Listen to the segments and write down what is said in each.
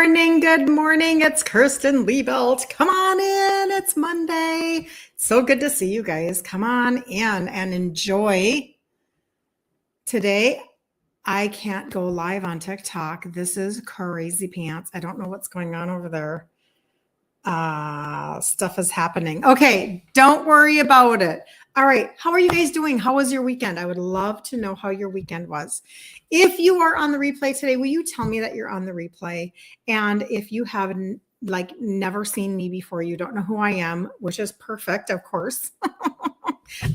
morning. Good morning. It's Kirsten Liebelt. Come on in. It's Monday. So good to see you guys. Come on in and enjoy. Today, I can't go live on TikTok. This is crazy pants. I don't know what's going on over there. Stuff is happening. Okay, don't worry about it. All right, how are you guys doing? How was your weekend? I would love to know how your weekend was. If you are on the replay today, will you tell me that you're on the replay? And if you have never seen me before, you don't know who I am, which is perfect, of course.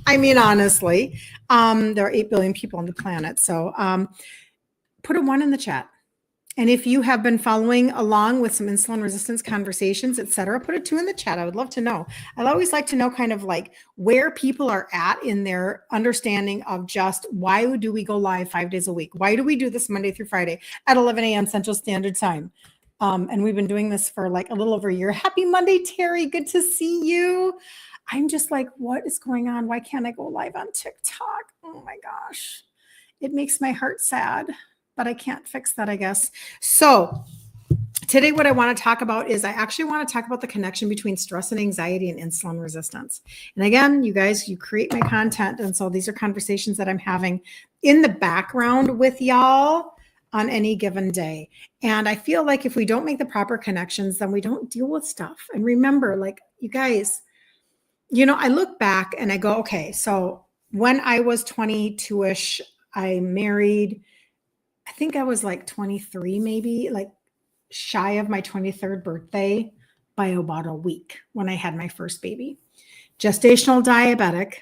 I mean, honestly, there are 8 billion people on the planet. So put a 1 in the chat. And if you have been following along with some insulin resistance conversations, etc., put a 2 in the chat. I would love to know. I'd always like to know kind of like where people are at in their understanding of just why do we go live 5 days a week? Why do we do this Monday through Friday at 11 a.m. Central Standard Time? And we've been doing this for like a little over a year. Happy Monday, Terry. Good to see you. I'm just like, what is going on? Why can't I go live on TikTok? Oh my gosh. It makes my heart sad. But I can't fix that, I guess. So today what I want to talk about is I actually want to talk about the connection between stress and anxiety and insulin resistance. And again, you guys, you create my content. And so these are conversations that I'm having in the background with y'all on any given day. And I feel like if we don't make the proper connections, then we don't deal with stuff. And remember, like you guys, I look back and I go, okay, so when I was 22-ish, I married. I think I was like 23, maybe like shy of my 23rd birthday by about a week when I had my first baby. Gestational diabetic.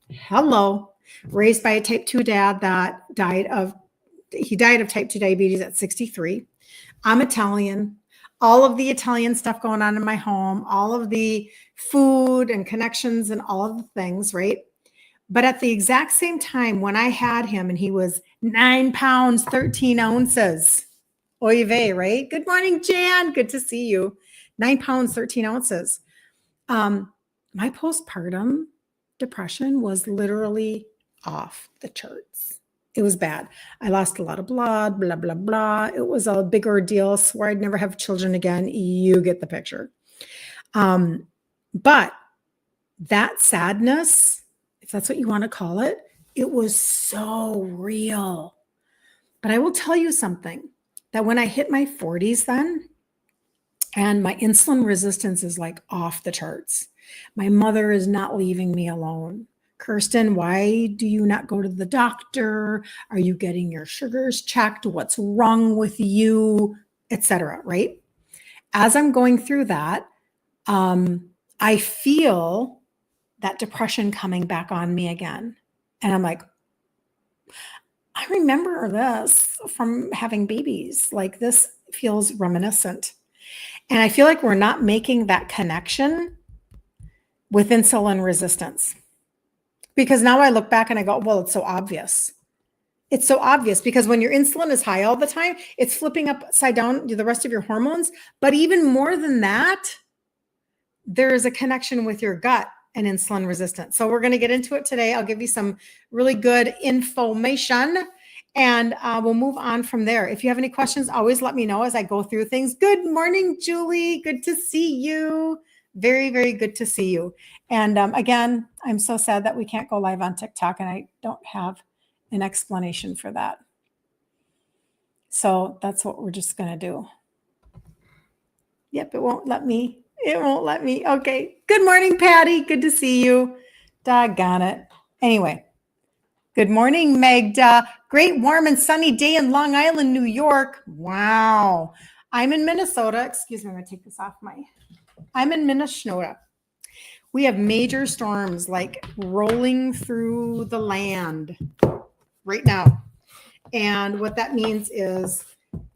Hello. Raised by a type 2 dad that died of type 2 diabetes at 63. I'm Italian. All of the Italian stuff going on in my home, all of the food and connections and all of the things, right? But at the exact same time, when I had him and he was 9 pounds, 13 ounces, oy vey, right? Good morning, Jan. Good to see you. 9 pounds, 13 ounces. My postpartum depression was literally off the charts. It was bad. I lost a lot of blood, blah, blah, blah. It was a big ordeal. Swore I'd never have children again. You get the picture. But that sadness, if that's what you want to call it, it was so real. But I will tell you something, that when I hit my 40s then, and my insulin resistance is like off the charts. My mother is not leaving me alone. Kirsten, why do you not go to the doctor? Are you getting your sugars checked? What's wrong with you? Etc. Right? As I'm going through that, I feel that depression coming back on me again. And I'm like, I remember this from having babies. Like this feels reminiscent. And I feel like we're not making that connection with insulin resistance. Because now I look back and I go, well, it's so obvious. It's so obvious because when your insulin is high all the time, it's flipping upside down the rest of your hormones. But even more than that, there is a connection with your gut and insulin resistance. So we're going to get into it today. I'll give you some really good information and we'll move on from there. If you have any questions, always let me know as I go through things. Good morning, Julie. Good to see you. Very, very good to see you. And again, I'm so sad that we can't go live on TikTok and I don't have an explanation for that. So that's what we're just going to do. Yep, it won't let me. It won't let me. Okay. Good morning, Patty. Good to see you. Doggone it. Anyway, good morning, Magda. Great, warm and sunny day in Long Island, New York. Wow. I'm in Minnesota. Excuse me. I'm going to take this off I'm in Minnesota. We have major storms like rolling through the land right now. And what that means is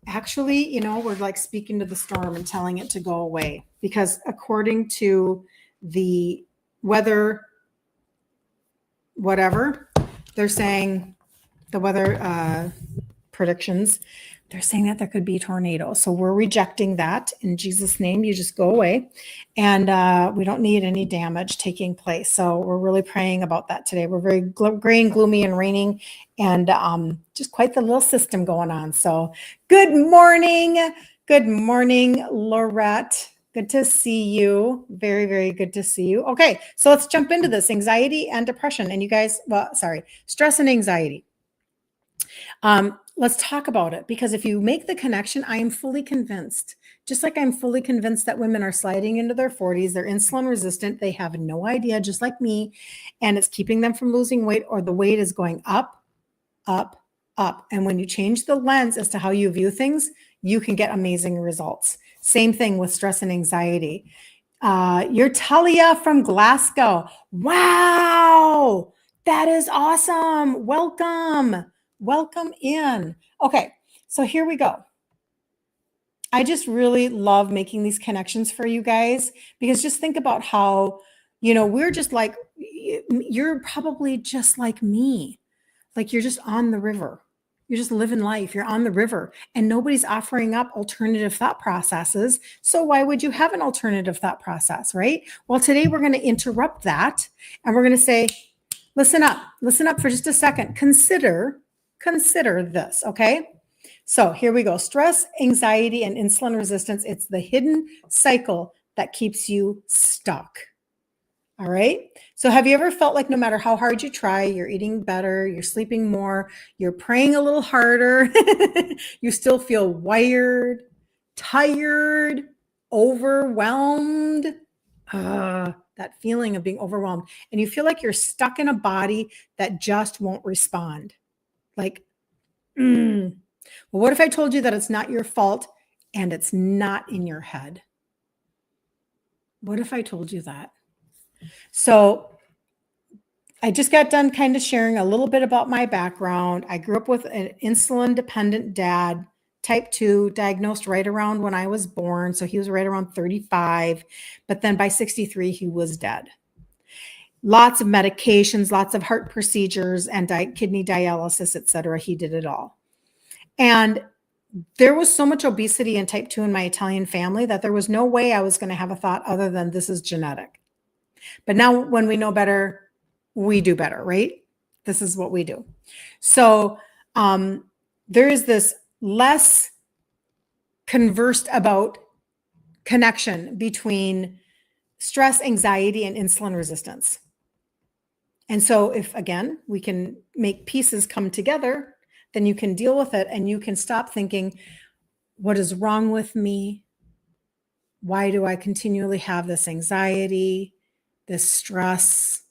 actually, we're like speaking to the storm and telling it to go away because according to the weather, whatever, they're saying the weather predictions, they're saying that there could be a tornado. So we're rejecting that in Jesus' name. You just go away and we don't need any damage taking place. So we're really praying about that today. We're very gray and gloomy and raining and just quite the little system going on. So good morning Good morning, Laurette. Good to see you. Very, very good to see you. Okay, so let's jump into this anxiety and depression. And you guys, stress and anxiety. Let's talk about it because if you make the connection, I am fully convinced, just like I'm fully convinced that women are sliding into their 40s, they're insulin resistant, they have no idea, just like me, and it's keeping them from losing weight or the weight is going up, up, up. And when you change the lens as to how you view things, you can get amazing results. Same thing with stress and anxiety. You're Talia from Glasgow. Wow, that is awesome. Welcome. Welcome in. Okay, so here we go. I just really love making these connections for you guys because just think about how, we're just like, you're probably just like me. Like you're just on the river. You're just living life. You're on the river and nobody's offering up alternative thought processes. So why would you have an alternative thought process, right? Well, today we're going to interrupt that and we're going to say, listen up for just a second. Consider this, okay? So here we go. Stress, anxiety, and insulin resistance. It's the hidden cycle that keeps you stuck. All right. So have you ever felt like no matter how hard you try, you're eating better, you're sleeping more, you're praying a little harder, you still feel wired, tired, overwhelmed? That feeling of being overwhelmed. And you feel like you're stuck in a body that just won't respond. Like, well, what if I told you that it's not your fault and it's not in your head? What if I told you that? So I just got done kind of sharing a little bit about my background. I grew up with an insulin dependent dad, type 2, diagnosed right around when I was born. So he was right around 35. But then by 63, he was dead. Lots of medications, lots of heart procedures and kidney dialysis, et cetera. He did it all. And there was so much obesity and type 2 in my Italian family that there was no way I was going to have a thought other than this is genetic. But now when we know better, we do better, right? This is what we do. So there is this less conversed about connection between stress, anxiety, and insulin resistance. And so if, again, we can make pieces come together, then you can deal with it and you can stop thinking, what is wrong with me? Why do I continually have this anxiety, this stress?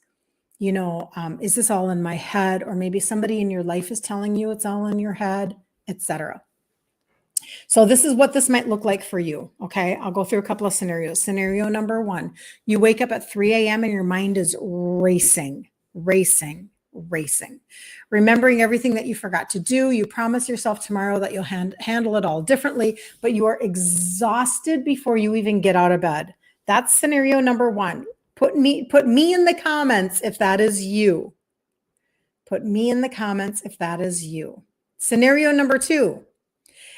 Is this all in my head? Or maybe somebody in your life is telling you it's all in your head, etc. So this is what this might look like for you. Okay. I'll go through a couple of scenarios. Scenario number 1, you wake up at 3 a.m. and your mind is racing, remembering everything that you forgot to do. You promise yourself tomorrow that you'll handle it all differently, but you are exhausted before you even get out of bed. That's scenario number 1. Put me in the comments if that is you. Put me in the comments if that is you. Scenario number 2.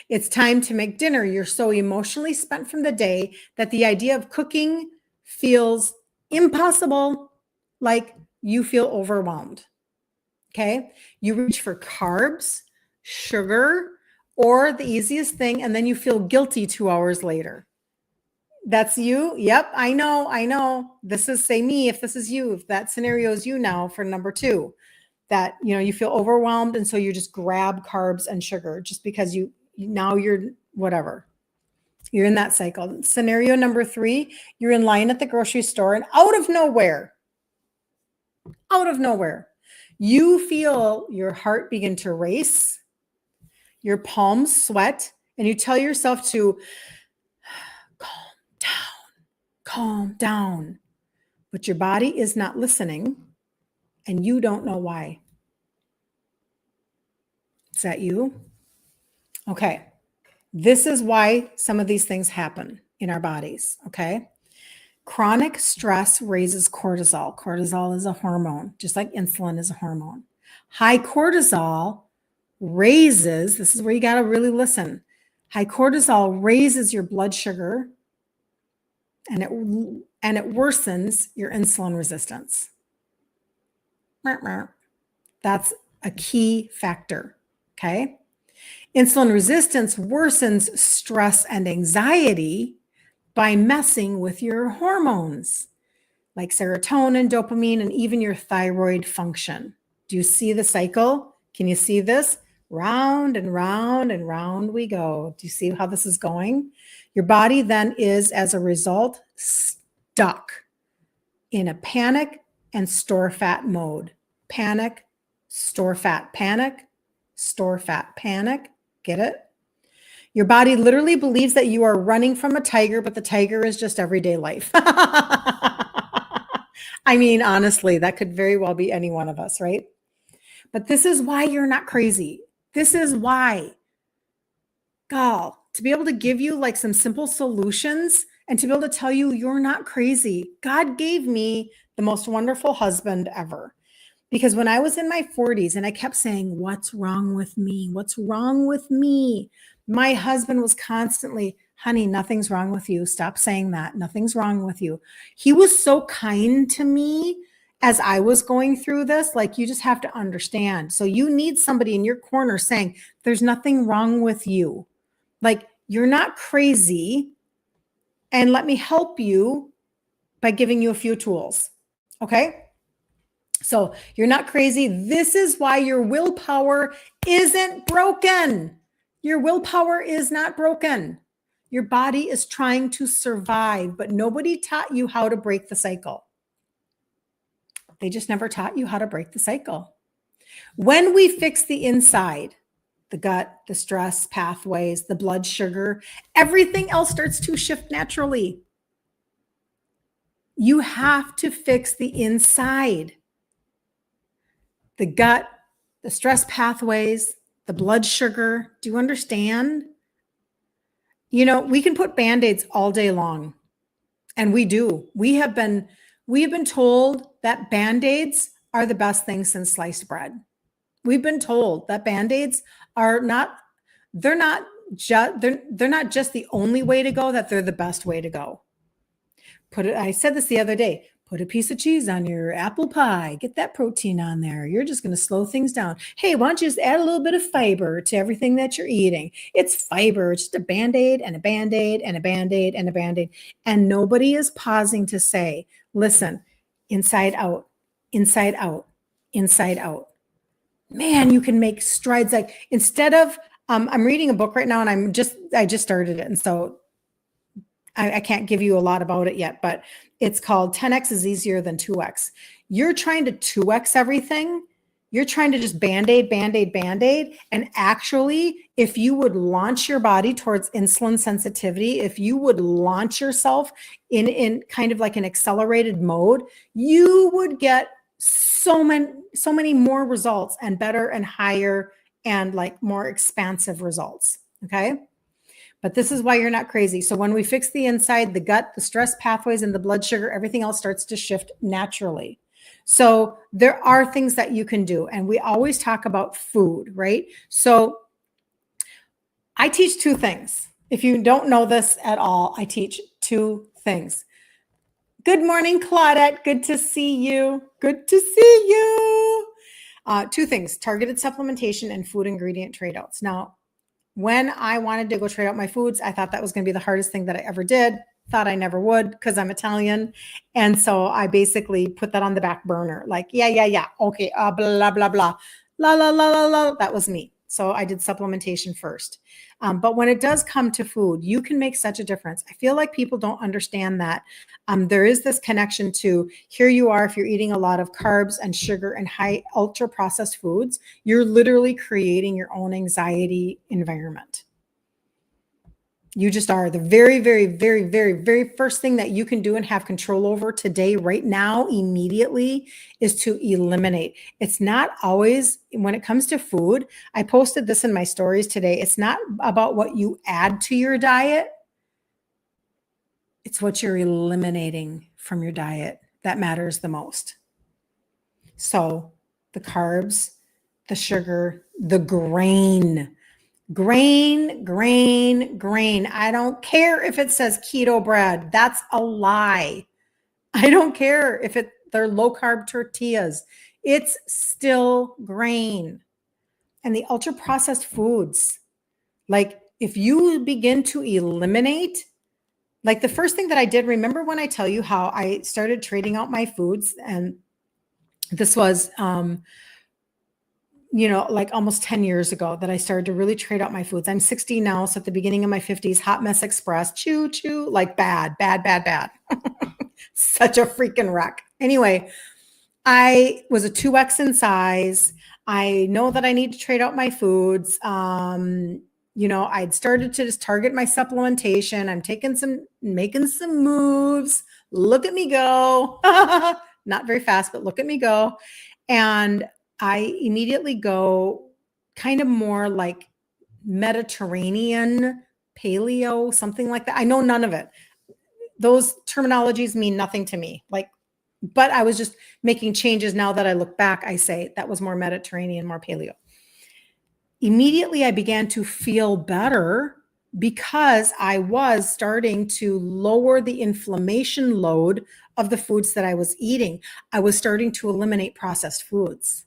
It's time to make dinner. You're so emotionally spent from the day that the idea of cooking feels impossible, like you feel overwhelmed. Okay? You reach for carbs, sugar, or the easiest thing, and then you feel guilty 2 hours later. That's you? Yep, I know. This is, say me, if this is you, if that scenario is you now for number 2, that, you feel overwhelmed. And so you just grab carbs and sugar just because now you're whatever. You're in that cycle. Scenario number 3, you're in line at the grocery store and out of nowhere, you feel your heart begin to race, your palms sweat, and you tell yourself to calm down, but your body is not listening and you don't know why. Is that you? Okay. This is why some of these things happen in our bodies. Okay. Chronic stress raises cortisol. Cortisol is a hormone, just like insulin is a hormone. High cortisol raises, this is where you got to really listen. High cortisol raises your blood sugar and it worsens your insulin resistance. That's a key factor. Okay. Insulin resistance worsens stress and anxiety by messing with your hormones like serotonin, dopamine, and even your thyroid function. Do you see the cycle? Can you see this? Round and round and round we go. Do you see how this is going? Your body then is, as a result, stuck in a panic and store fat mode. Panic, store fat, panic, store fat, panic. Get it? Your body literally believes that you are running from a tiger, but the tiger is just everyday life. I mean, honestly, that could very well be any one of us, right? But this is why you're not crazy. This is why, Gal, to be able to give you like some simple solutions and to be able to tell you you're not crazy. God gave me the most wonderful husband ever. Because when I was in my 40s and I kept saying, what's wrong with me? What's wrong with me? My husband was constantly, honey, nothing's wrong with you. Stop saying that. Nothing's wrong with you. He was so kind to me as I was going through this. Like, you just have to understand. So you need somebody in your corner saying, there's nothing wrong with you. Like, you're not crazy. And let me help you by giving you a few tools. Okay. So you're not crazy. This is why your willpower isn't broken. Your willpower is not broken. Your body is trying to survive, but nobody taught you how to break the cycle. They just never taught you how to break the cycle. When we fix the inside, the gut, the stress pathways, the blood sugar, everything else starts to shift naturally. You have to fix the inside. The gut, the stress pathways, the blood sugar. Do you understand? You know, we can put Band-Aids all day long. And we do. We have been told that Band-Aids are the best thing since sliced bread. We've been told that Band-Aids are not, they're not just the only way to go, that they're the best way to go. I said this the other day. Put a piece of cheese on your apple pie. Get that protein on there. You're just going to slow things down. Hey, why don't you just add a little bit of fiber to everything that you're eating? It's fiber. It's just a Band-Aid and a Band-Aid and a Band-Aid and a Band-Aid. And nobody is pausing to say, listen, inside out, inside out, inside out. Man, you can make strides. Like, instead of, I'm reading a book right now and I just started it. And so I can't give you a lot about it yet, but it's called 10X is easier than 2X. You're trying to 2X everything. You're trying to just Band-Aid, Band-Aid, Band-Aid. And actually, if you would launch your body towards insulin sensitivity, if you would launch yourself in kind of like an accelerated mode, you would get so many more results and better and higher and like more expansive results. Okay. But this is why you're not crazy. So when we fix the inside, the gut, the stress pathways, and the blood sugar, everything else starts to shift naturally. So there are things that you can do. And we always talk about food, right? So I teach two things. If you don't know this at all, I teach two things. Good morning, Claudette. Good to see you. Good to see you. Two things: targeted supplementation and food ingredient trade outs. Now, when I wanted to go trade out my foods, I thought that was going to be the hardest thing that I ever did. Thought I never would because I'm Italian. And so I basically put that on the back burner. Like, yeah. Okay, blah, blah, blah. La, la, la, la, la. That was me. So I did supplementation first. But when it does come to food, you can make such a difference. I feel like people don't understand that there is this connection to, here you are, if you're eating a lot of carbs and sugar and high ultra processed foods, you're literally creating your own anxiety environment. You just are. The very, very, very, very, very first thing that you can do and have control over today, right now, immediately, is to eliminate. It's not always, when it comes to food, I posted this in my stories today. It's not about what you add to your diet. It's what you're eliminating from your diet that matters the most. So the carbs, the sugar, the grain. Grain. I don't care if it says keto bread. That's a lie. I don't care if they're low carb tortillas. It's still grain. And the ultra processed foods. Like if you begin to eliminate, like the first thing that I did, remember when I tell you how I started trading out my foods, and this was, like almost 10 years ago that I started to really trade out my foods. I'm 60 now. So at the beginning of my 50s, Hot Mess Express, choo choo, like bad, bad, bad, bad. Such a freaking wreck. Anyway, I was a 2X in size. I know that I need to trade out my foods. I'd started to just target my supplementation. I'm making some moves. Look at me go. Not very fast, but look at me go. And I immediately go kind of more like Mediterranean, paleo, something like that. I know none of it. Those terminologies mean nothing to me. But I was just making changes. Now that I look back, I say that was more Mediterranean, more paleo. Immediately, I began to feel better because I was starting to lower the inflammation load of the foods that I was eating. I was starting to eliminate processed foods.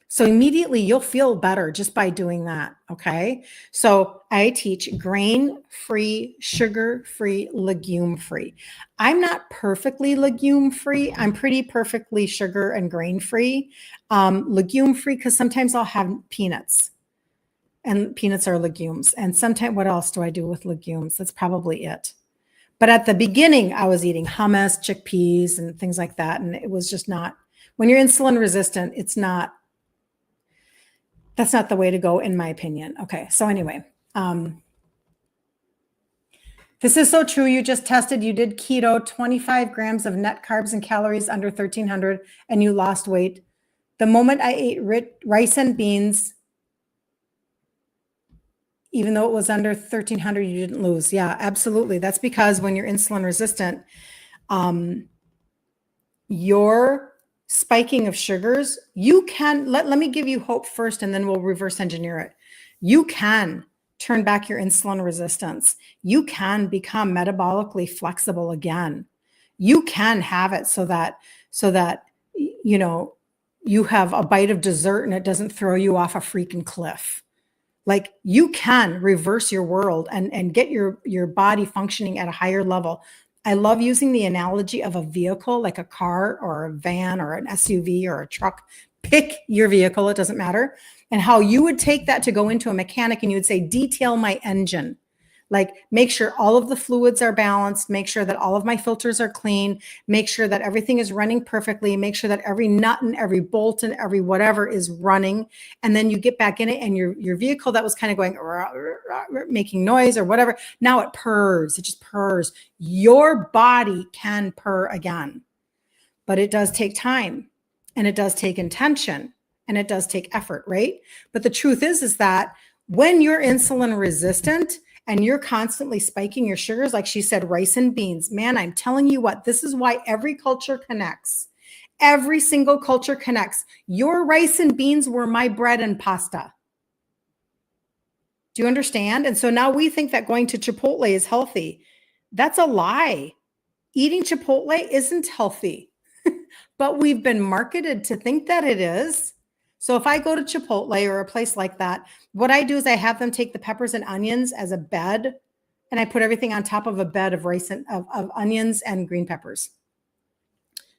So immediately you'll feel better just by doing that. Okay. So I teach grain-free, sugar-free, legume-free. I'm not perfectly legume-free. I'm pretty perfectly sugar and grain-free. Legume-free, because sometimes I'll have peanuts, and peanuts are legumes. And sometimes, what else do I do with legumes? That's probably it. But at the beginning, I was eating hummus, chickpeas, and things like that. And it was just not, when you're insulin resistant, that's not the way to go, in my opinion. Okay. So anyway, this is so true. You just tested, you did keto, 25 grams of net carbs and calories under 1300, and you lost weight. The moment I ate rice and beans, even though it was under 1300, you didn't lose. Yeah, absolutely. That's because when you're insulin resistant, your spiking of sugars, you can, let me give you hope first, and then we'll reverse engineer it. You can turn back your insulin resistance. You can become metabolically flexible again. You can have it so that you have a bite of dessert and it doesn't throw you off a freaking cliff. Like, you can reverse your world and get your body functioning at a higher level. I love using the analogy of a vehicle, like a car or a van or an SUV or a truck. Pick your vehicle, it doesn't matter. And how you would take that to go into a mechanic, and you would say, detail my engine. Like, make sure all of the fluids are balanced, make sure that all of my filters are clean, make sure that everything is running perfectly, make sure that every nut and every bolt and every whatever is running. And then you get back in it, and your vehicle that was kind of going, making noise or whatever, now it purrs, it just purrs. Your body can purr again, but it does take time, and it does take intention, and it does take effort, right? But the truth is that when you're insulin resistant, and you're constantly spiking your sugars, like she said, rice and beans, man, I'm telling you what, this is why every culture connects. Every single culture connects. Your rice and beans were my bread and pasta. Do you understand? And so now we think that going to Chipotle is healthy. That's a lie. Eating Chipotle isn't healthy, but we've been marketed to think that it is. So if I go to Chipotle or a place like that, what I do is I have them take the peppers and onions as a bed, and I put everything on top of a bed of rice and of onions and green peppers.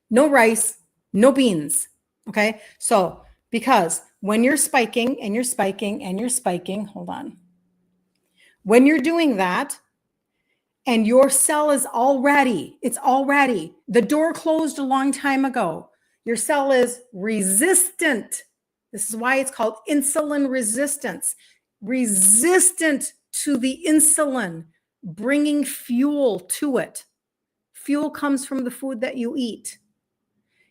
No rice, no beans. Okay. So because when you're spiking and you're spiking and you're spiking, hold on. When you're doing that, and your cell is already, the door closed a long time ago. Your cell is resistant. This is why it's called insulin resistance. Resistant to the insulin, bringing fuel to it. Fuel comes from the food that you eat.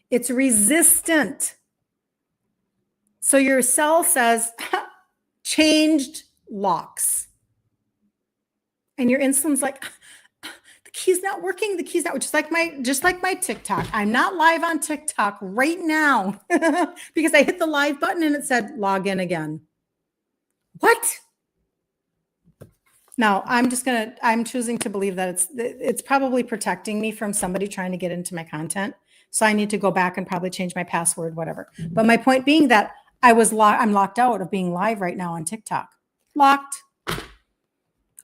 It's resistant. So your cell says, changed locks. And your insulin's like, the key's not working. The key's not, just like my TikTok. I'm not live on TikTok right now because I hit the live button and it said log in again. What? Now I'm choosing to believe that it's probably protecting me from somebody trying to get into my content. So I need to go back and probably change my password, whatever. But my point being that I'm locked out of being live right now on TikTok. locked.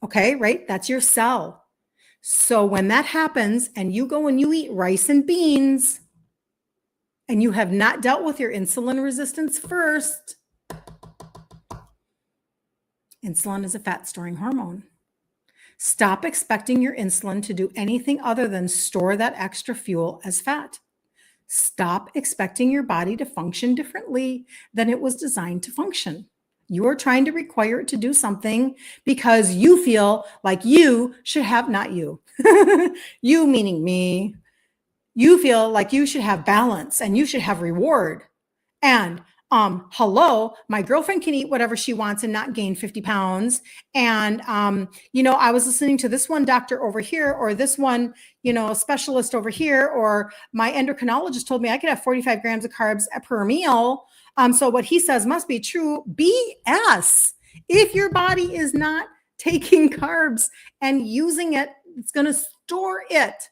Okay, right? That's your cell. So when that happens and you go and you eat rice and beans and you have not dealt with your insulin resistance first, insulin is a fat storing hormone. Stop expecting your insulin to do anything other than store that extra fuel as fat. Stop expecting your body to function differently than it was designed to function. You are trying to require it to do something because you feel like you should have, not you, you meaning me, you feel like you should have balance and you should have reward. And hello, my girlfriend can eat whatever she wants and not gain 50 pounds. And, I was listening to this one doctor over here, or this one, specialist over here, or my endocrinologist told me I could have 45 grams of carbs per meal. So what he says must be true. BS. If your body is not taking carbs and using it, it's going to store it.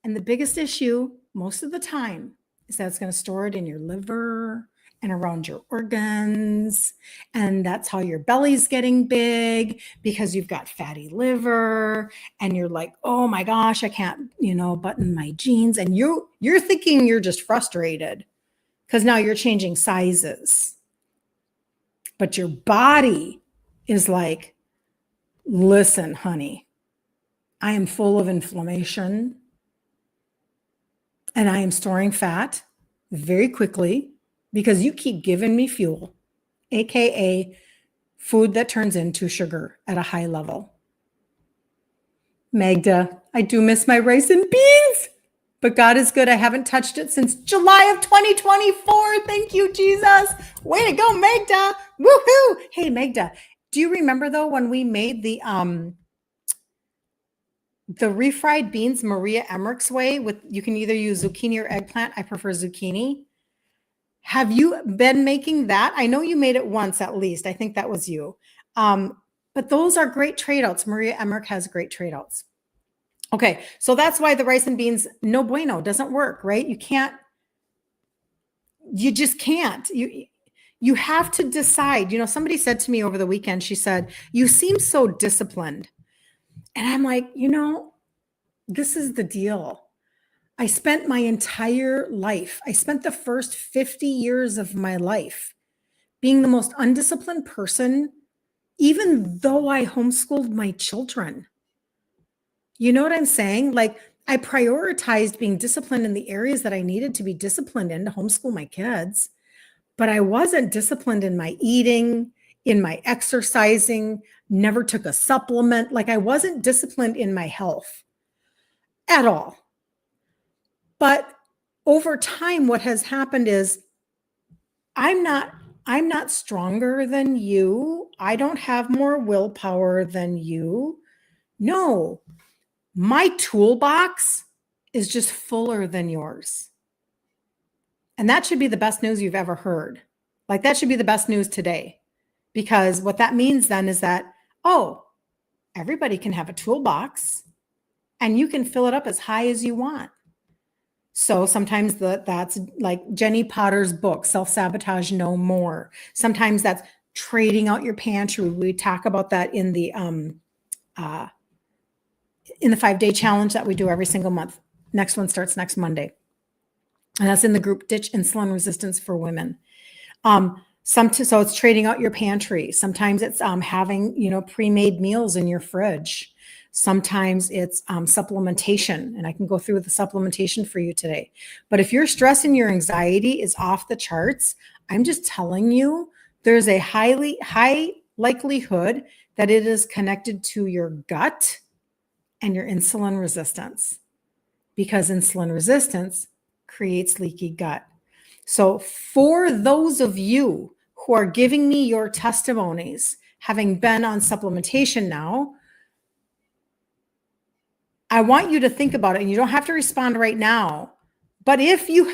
And the biggest issue most of the time is that it's going to store it in your liver and around your organs. And that's how your belly's getting big, because you've got fatty liver and you're like, oh my gosh, I can't, button my jeans. And you're thinking you're just frustrated because now you're changing sizes. But your body is like, listen, honey, I am full of inflammation and I am storing fat very quickly because you keep giving me fuel, AKA food that turns into sugar at a high level. Magda, I do miss my rice and beans, but God is good. I haven't touched it since July of 2024. Thank you, Jesus. Way to go, Magda. Woohoo. Hey, Magda, do you remember though when we made the refried beans Maria Emmerich's way with, you can either use zucchini or eggplant. I prefer zucchini. Have you been making that? I know you made it once at least. I think that was you. But those are great trade outs. Maria Emmerich has great trade outs. Okay. So that's why the rice and beans, no bueno, doesn't work, right? You just can't. You have to decide. Somebody said to me over the weekend, she said, you seem so disciplined. And I'm like, this is the deal. I spent my entire life, I spent the first 50 years of my life being the most undisciplined person, even though I homeschooled my children. You know what I'm saying? Like, I prioritized being disciplined in the areas that I needed to be disciplined in to homeschool my kids, but I wasn't disciplined in my eating, in my exercising, never took a supplement. Like, I wasn't disciplined in my health at all. But over time, what has happened is I'm not stronger than you. I don't have more willpower than you. No, my toolbox is just fuller than yours. And that should be the best news you've ever heard. Like, that should be the best news today. Because what that means then is that, everybody can have a toolbox and you can fill it up as high as you want. So sometimes that's like Jenny Potter's book, Self-Sabotage No More. Sometimes that's trading out your pantry. We talk about that in the 5-day challenge that we do every single month. Next one starts next Monday. And that's in the group Ditch Insulin Resistance for Women. So it's trading out your pantry. Sometimes it's having, pre-made meals in your fridge. Sometimes it's supplementation, and I can go through the supplementation for you today. But if your stress and your anxiety is off the charts, I'm just telling you, there's a high likelihood that it is connected to your gut and your insulin resistance, because insulin resistance creates leaky gut. So for those of you who are giving me your testimonies, having been on supplementation now, I want you to think about it, and you don't have to respond right now. But if you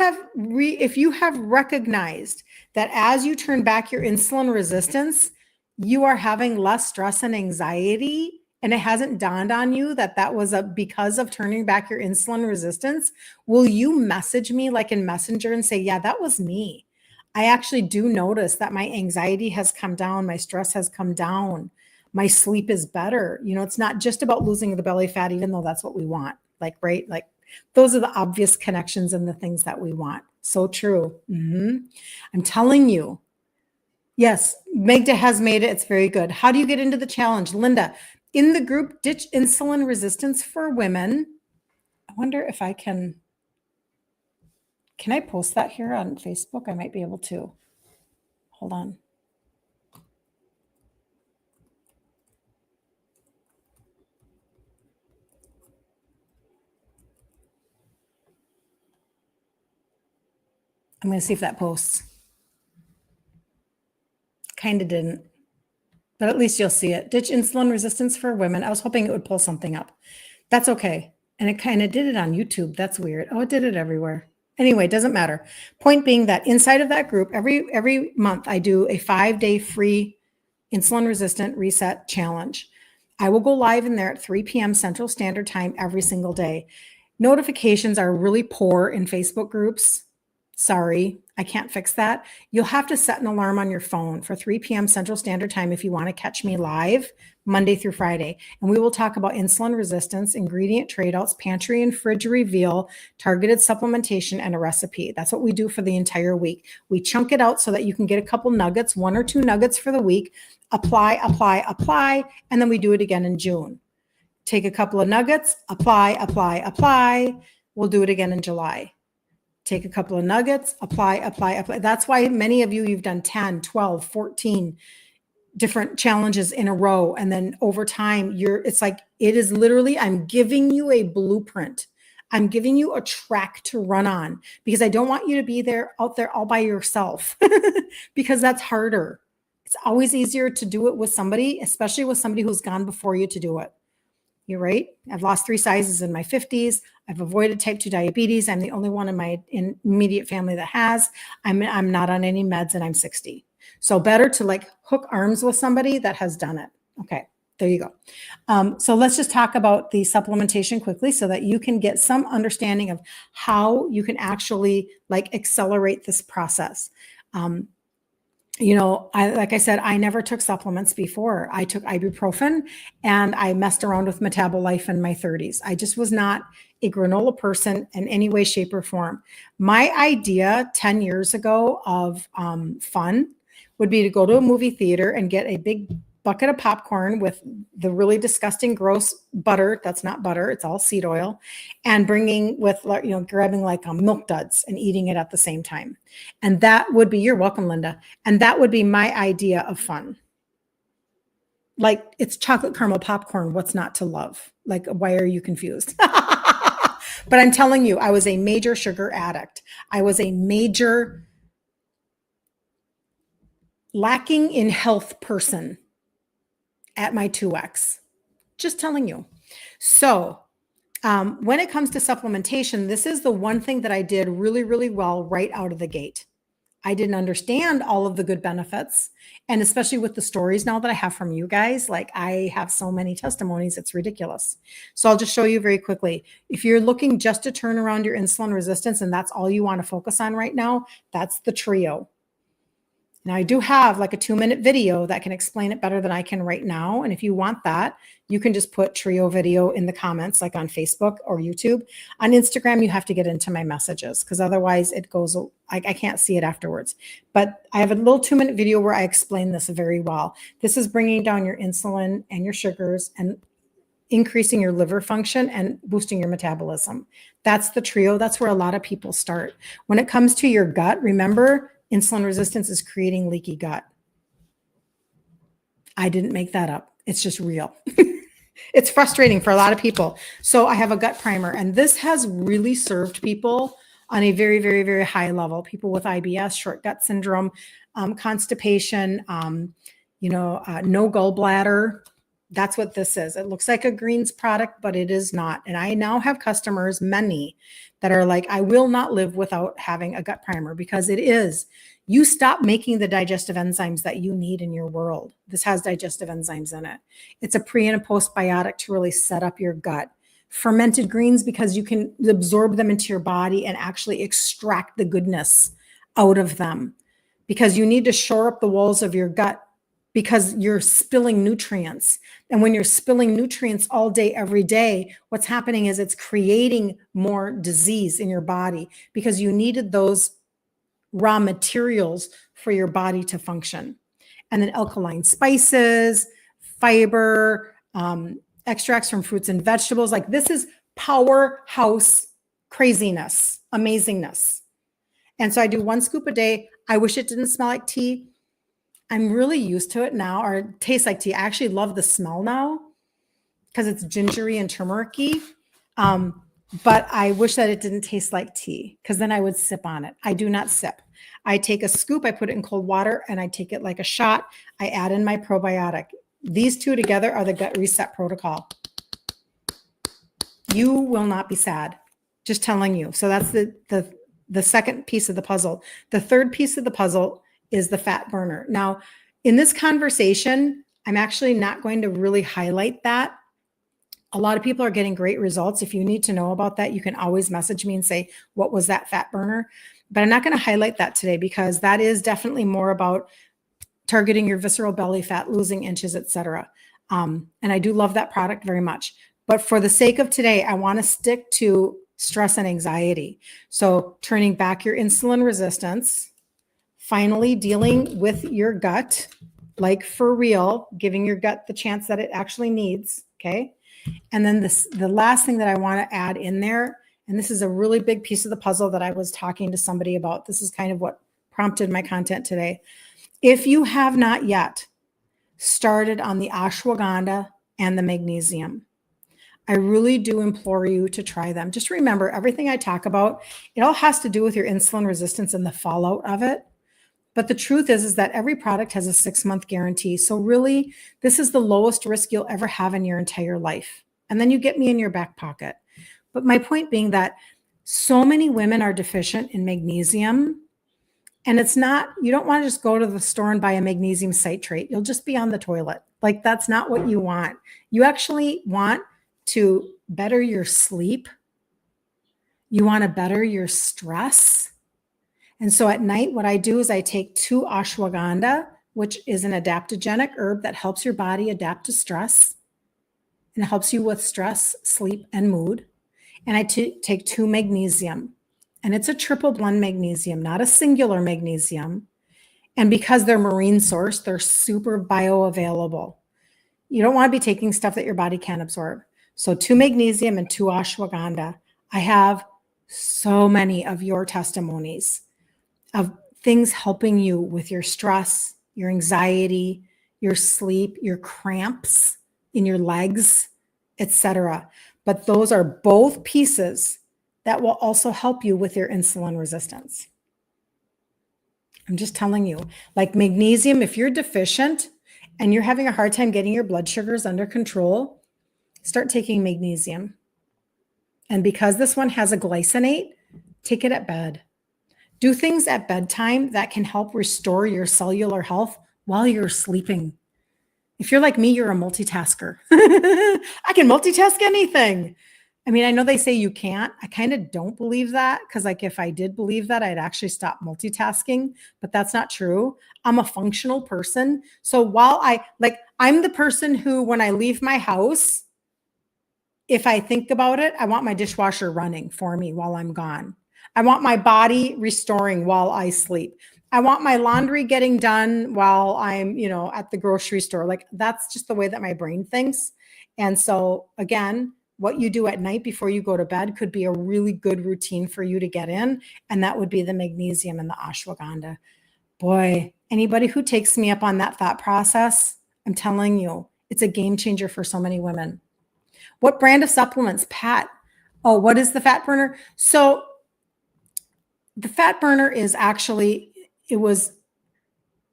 have recognized that as you turn back your insulin resistance, you are having less stress and anxiety, and it hasn't dawned on you that was because of turning back your insulin resistance, will you message me like in Messenger and say, yeah, that was me. I actually do notice that my anxiety has come down, my stress has come down, my sleep is better. It's not just about losing the belly fat, even though that's what we want. Like, right? Like, those are the obvious connections and the things that we want. So true. I'm telling you. Yes, Magda has made it. It's very good. How do you get into the challenge? Linda, in the group, Ditch Insulin Resistance for Women. I wonder if I can I post that here on Facebook? I might be able to. Hold on. I'm going to see if that posts. Kind of didn't, but at least you'll see it. Ditch Insulin Resistance for Women. I was hoping it would pull something up. That's okay. And it kind of did it on YouTube. That's weird. Oh, it did it everywhere. Anyway, it doesn't matter. Point being that inside of that group, every month I do a 5-day free insulin resistant reset challenge. I will go live in there at 3 p.m. Central Standard Time every single day. Notifications are really poor in Facebook groups. Sorry, I can't fix that. You'll have to set an alarm on your phone for 3 p.m. Central Standard Time if you want to catch me live Monday through Friday. And we will talk about insulin resistance, ingredient trade-outs, pantry and fridge reveal, targeted supplementation, and a recipe. That's what we do for the entire week. We chunk it out so that you can get a couple nuggets, 1 or 2 nuggets for the week, apply, and then we do it again in June. Take a couple of nuggets, apply. We'll do it again in July. Take a couple of nuggets, apply. That's why many of you've done 10, 12, 14 different challenges in a row. And then over time, it is literally, I'm giving you a blueprint. I'm giving you a track to run on because I don't want you to be out there all by yourself because that's harder. It's always easier to do it with somebody, especially with somebody who's gone before you to do it. You're right. I've lost 3 sizes in my 50s. I've avoided type 2 diabetes. I'm the only one in my immediate family that has. I'm not on any meds and I'm 60. So better to hook arms with somebody that has done it. Okay, there you go. So let's just talk about the supplementation quickly so that you can get some understanding of how you can actually accelerate this process. Like I said, I never took supplements before. I took ibuprofen and I messed around with Metabolife in my 30s. I just was not a granola person in any way, shape, or form. My idea 10 years ago of fun would be to go to a movie theater and get a big bucket of popcorn with the really disgusting, gross butter. That's not butter. It's all seed oil. And grabbing Milk Duds and eating it at the same time. And that would be, you're welcome, Linda. And that would be my idea of fun. It's chocolate caramel popcorn. What's not to love? Why are you confused? But I'm telling you, I was a major sugar addict. I was a major lacking in health person at my 2X. Just telling you. So when it comes to supplementation, this is the one thing that I did really, really well right out of the gate. I didn't understand all of the good benefits. And especially with the stories now that I have from you guys, I have so many testimonies, it's ridiculous. So I'll just show you very quickly. If you're looking just to turn around your insulin resistance and that's all you want to focus on right now, that's the trio. Now I do have a 2-minute video that can explain it better than I can right now. And if you want that, you can just put trio video in the comments, on Facebook or YouTube. On Instagram, you have to get into my messages because otherwise it goes, I can't see it afterwards. But I have a little 2-minute video where I explain this very well. This is bringing down your insulin and your sugars and increasing your liver function and boosting your metabolism. That's the trio. That's where a lot of people start. When it comes to your gut, remember, insulin resistance is creating leaky gut. I didn't make that up. It's just real. It's frustrating for a lot of people. So I have a gut primer, and this has really served people on a very, very, very high level. People with IBS, short gut syndrome, constipation, no gallbladder. That's what this is. It looks like a greens product, but it is not. And I now have customers, many, that are I will not live without having a gut primer because it is. You stop making the digestive enzymes that you need in your world. This has digestive enzymes in it. It's a pre and a postbiotic to really set up your gut. Fermented greens because you can absorb them into your body and actually extract the goodness out of them. because you need to shore up the walls of your gut because you're spilling nutrients. And when you're spilling nutrients all day, every day, what's happening is it's creating more disease in your body because you needed those raw materials for your body to function. And then alkaline spices, fiber, extracts from fruits and vegetables. Like this is powerhouse craziness, amazingness. And so I do 1 scoop a day. I wish it didn't smell like tea. I'm really used to it now, or it tastes like tea. I actually love the smell now because it's gingery and turmeric-y. But I wish that it didn't taste like tea because then I would sip on it. I do not sip. I take a scoop, I put it in cold water, and I take it like a shot. I add in my probiotic. These two together are the gut reset protocol. You will not be sad. Just telling you. So that's the second piece of the puzzle. The third piece of the puzzle is the fat burner. Now, in this conversation, I'm actually not going to really highlight that. A lot of people are getting great results. If you need to know about that, you can always message me and say, what was that fat burner? But I'm not going to highlight that today because that is definitely more about targeting your visceral belly fat, losing inches, etc. And I do love that product very much. But for the sake of today, I want to stick to stress and anxiety. So turning back your insulin resistance, finally dealing with your gut, like for real, giving your gut the chance that it actually needs, okay? And then the last thing that I want to add in there, and this is a really big piece of the puzzle that I was talking to somebody about. This is kind of what prompted my content today. If you have not yet started on the ashwagandha and the magnesium, I really do implore you to try them. Just remember, everything I talk about, it all has to do with your insulin resistance and the fallout of it. But the truth is that every product has a 6-month guarantee. So really, this is the lowest risk you'll ever have in your entire life. And then you get me in your back pocket. But my point being that so many women are deficient in magnesium. And it's not, you don't want to just go to the store and buy a magnesium citrate. You'll just be on the toilet. Like that's not what you want. You actually want to better your sleep. You want to better your stress. And so at night, what I do is I take 2 ashwagandha, which is an adaptogenic herb that helps your body adapt to stress. And it helps you with stress, sleep, and mood. And I take 2 magnesium. And it's a triple blend magnesium, not a singular magnesium. And because they're marine source, they're super bioavailable. You don't want to be taking stuff that your body can't absorb. So 2 magnesium and 2 ashwagandha. I have so many of your testimonies of things helping you with your stress, your anxiety, your sleep, your cramps in your legs, etc. But those are both pieces that will also help you with your insulin resistance. I'm just telling you, like magnesium, if you're deficient and you're having a hard time getting your blood sugars under control, start taking magnesium. And because this one has a glycinate, take it at bed. Do things at bedtime that can help restore your cellular health while you're sleeping. If you're like me, you're a multitasker. I can multitask anything. I mean, I know they say you can't. I kind of don't believe that because like if I did believe that, I'd actually stop multitasking, but that's not true. I'm a functional person. So while I'm the person who, when I leave my house, if I think about it, I want my dishwasher running for me while I'm gone. I want my body restoring while I sleep. I want my laundry getting done while I'm, at the grocery store. Like that's just the way that my brain thinks. And so again, what you do at night before you go to bed could be a really good routine for you to get in. And that would be the magnesium and the ashwagandha. Boy, anybody who takes me up on that thought process, I'm telling you, it's a game changer for so many women. What brand of supplements? Pat. Oh, what is the fat burner? So the fat burner is actually, it was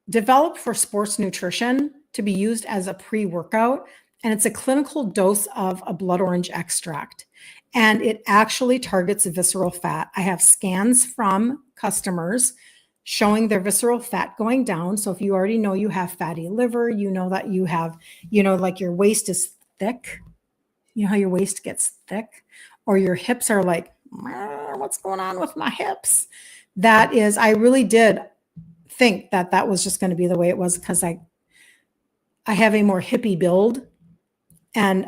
developed for sports nutrition to be used as a pre-workout. And it's a clinical dose of a blood orange extract. And it actually targets visceral fat. I have scans from customers showing their visceral fat going down. So if you already know you have fatty liver, you know that you have, like your waist is thick. You know how your waist gets thick? Or your hips are like, what's going on with my hips? That is, I really did think that that was just going to be the way it was because I have a more hippie build. And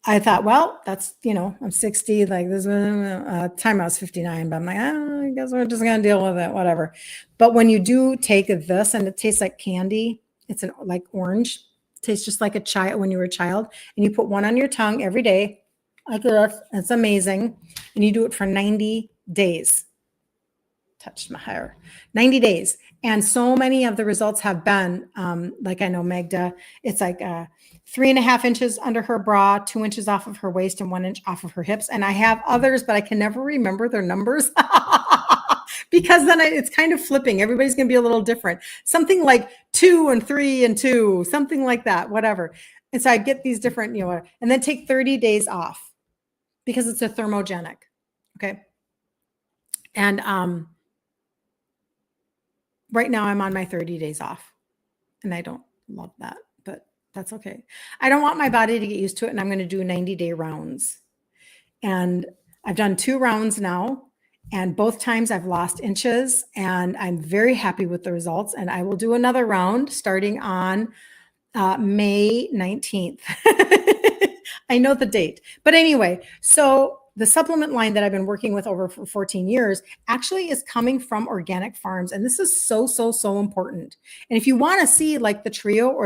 I thought, well, that's, I'm 60, like this time I was 59, but I'm like, I guess we're just going to deal with it, whatever. But when you do take this and it tastes like candy, it's like orange, it tastes just like a child when you were a child, and you put one on your tongue every day, like this, it's amazing. And you do it for 90 days. Touched my hair, 90 days. And so many of the results have been, like I know Magda, it's like 3.5 inches under her bra, 2 inches off of her waist, and 1 inch off of her hips. And I have others, but I can never remember their numbers because then it's kind of flipping. Everybody's going to be a little different. Something like 2 and 3 and 2, something like that, whatever. And so I get these different, and then take 30 days off because it's a thermogenic. Okay. And right now I'm on my 30 days off and I don't love that, but that's okay. I don't want my body to get used to it. And I'm going to do 90-day rounds. And I've done 2 rounds now, and both times I've lost inches, and I'm very happy with the results. And I will do another round starting on May 19th. I know the date, but anyway, so the supplement line that I've been working with over for 14 years actually is coming from organic farms. And this is so, so, so important. And if you want to see like the trio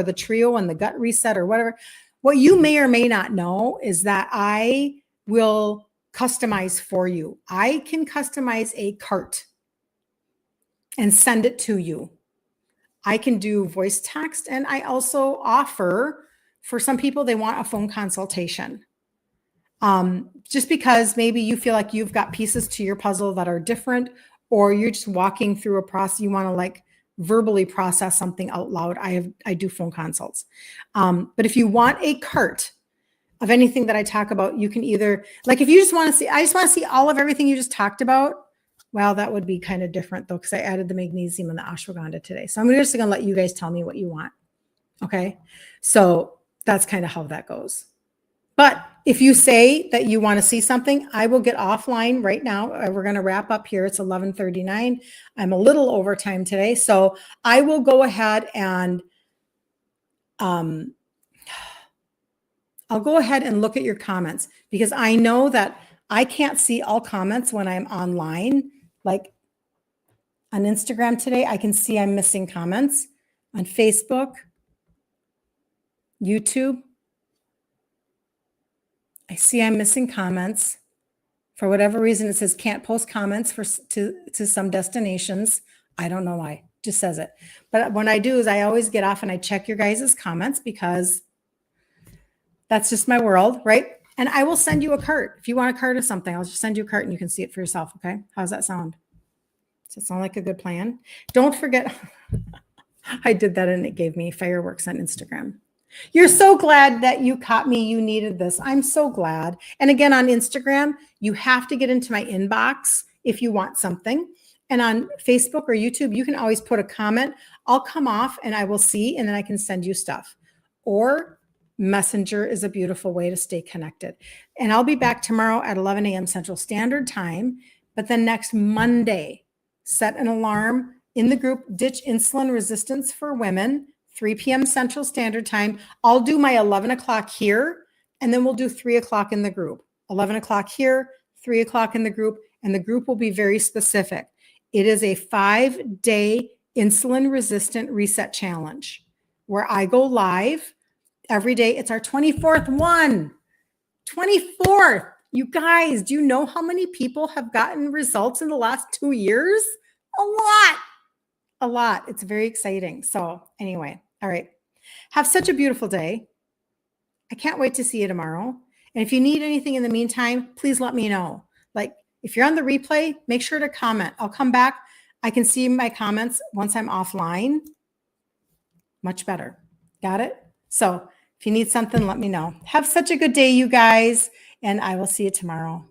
and the gut reset or whatever, what you may or may not know is that I will customize for you. I can customize a cart and send it to you. I can do voice text, and I also offer, for some people, they want a phone consultation. Just because maybe you feel like you've got pieces to your puzzle that are different, or you're just walking through a process, you want to like verbally process something out loud. I do phone consults. But if you want a cart of anything that I talk about, you can either, like, if you just want to see, I just want to see all of everything you just talked about. Well, that would be kind of different though, because I added the magnesium and the ashwagandha today. So I'm just going to let you guys tell me what you want. Okay. So that's kind of how that goes. But if you say that you want to see something, I will get offline right now. We're going to wrap up here. It's 11:39. I'm a little over time today. So I will go ahead and I'll go ahead and look at your comments, because I know that I can't see all comments when I'm online. Like on Instagram today, I can see I'm missing comments. On Facebook, YouTube, I see I'm missing comments. For whatever reason, it says can't post comments to some destinations. I don't know why. It just says it. But what I do is I always get off and I check your guys' comments, because that's just my world, right? And I will send you a cart. If you want a cart of something, I'll just send you a cart and you can see it for yourself, okay? How's that sound? Does it sound like a good plan? Don't forget, I did that and it gave me fireworks on Instagram. You're so glad that you caught me. You needed this. I'm so glad. And again, on Instagram, you have to get into my inbox if you want something. And on Facebook or YouTube, you can always put a comment. I'll come off and I will see, and then I can send you stuff. Or Messenger is a beautiful way to stay connected. And I'll be back tomorrow at 11 a.m. Central Standard Time. But then next Monday, set an alarm in the group, Ditch Insulin Resistance for Women, 3 p.m. Central Standard Time. I'll do my 11 o'clock here, and then we'll do 3 o'clock in the group. 11 o'clock here, 3 o'clock in the group, and the group will be very specific. It is a 5-day insulin resistant reset challenge where I go live every day. It's our 24th one. 24th. You guys, do you know how many people have gotten results in the last 2 years? A lot. A lot. It's very exciting. So anyway, all right. Have such a beautiful day. I can't wait to see you tomorrow. And if you need anything in the meantime, please let me know. Like if you're on the replay, make sure to comment. I'll come back. I can see my comments once I'm offline. Much better. Got it? So if you need something, let me know. Have such a good day, you guys, and I will see you tomorrow.